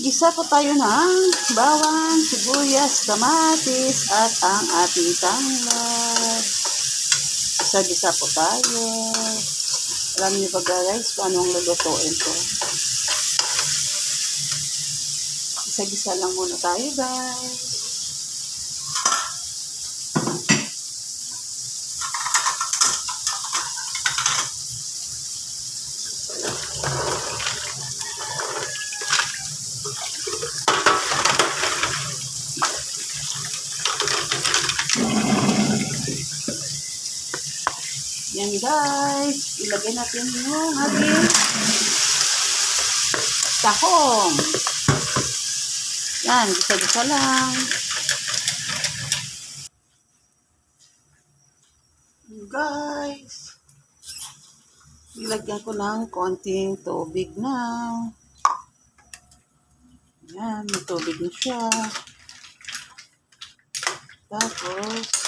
Gisa po tayo ng bawang, sibuyas, kamatis, at ang ating tanglad. Gisa-gisa po tayo. Alam niyo ba guys, paano ang lulutuin ko? Gisa-gisa lang muna tayo guys. Yan guys, ilagay natin yung ating tahong. Yan, gisa-gisa lang. Guys, ilagyan ko ng konting tubig na. Yan, may tubig na siya. Tapos,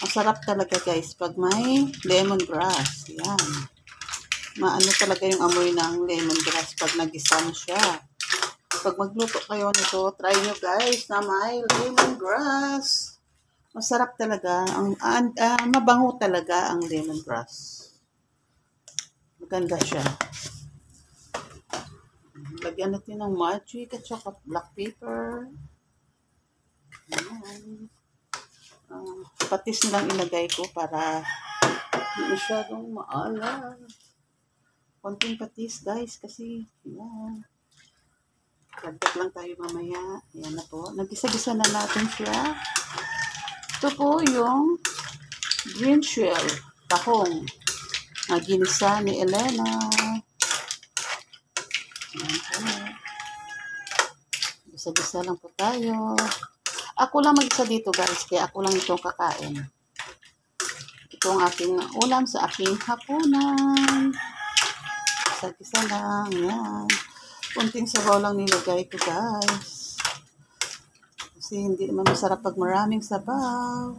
masarap talaga guys pag may lemongrass. Yan. Maano talaga yung amoy ng lemongrass pag nagisa mo siya. Pag magluto kayo nito, try nyo guys na may lemongrass. Masarap talaga. Mabango talaga ang lemongrass. Maganda siya. Lagyan natin ng magic at saka black pepper. Ayan. Patis lang ilagay ko para hindi masyadong maalat. Konting patis guys kasi yan. Dagdag lang tayo mamaya. Ayan na po. Nagisa-gisa na natin siya. Ito po yung green shell tahong na ginisa ni Elena. Ayan po. Gisa-gisa lang po tayo. Ako lang mag-isa dito guys, kaya ako lang itong kakain. Ito ang aking ulam sa aking hapunan. Gisa-gisa lang, yan. Kunting sabaw lang nilagay ko guys. Kasi hindi naman masarap pag maraming sabaw.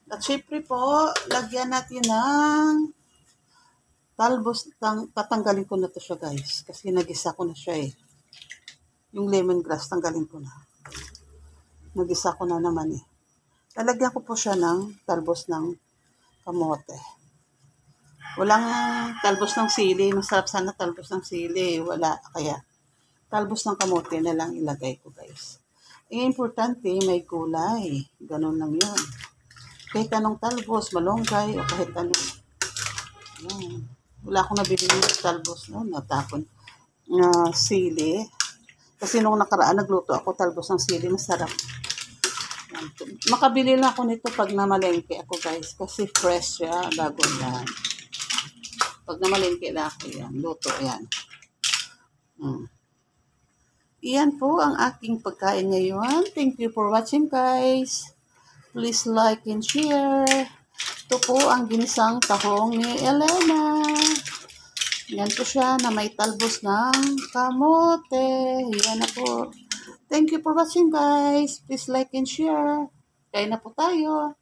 At syempre po, lagyan natin ng talbos. Tatanggalin ko na to siya guys. Kasi nagisa ko na siya eh. Yung lemongrass, tanggalin ko na. Nagisa ko na naman eh. Lalagyan ko po siya ng talbos ng kamote. Walang talbos ng sili. Masarap sana talbos ng sili. Wala. Kaya talbos ng kamote na lang ilagay ko guys. Ang importante may gulay. Ganun lang yun. Kahit anong talbos, malunggay o kahit ano. Yan. Wala akong nabili ng talbos noon. Natapon na sili. Kasi nung nakaraan nagluto ako talbos ng sili. Masarap. Makabili lang ako nito pag namalengke ako guys. Kasi fresh siya. Bago yan. Pag namalengke lang ako yan. Luto yan. Iyan po ang aking pagkain ngayon. Thank you for watching guys. Please like and share. Ito po ang ginisang tahong ni Elena. Yan po siya na may talbos ng kamote. Yan na po. Thank you for watching guys. Please like and share. Kain na po tayo.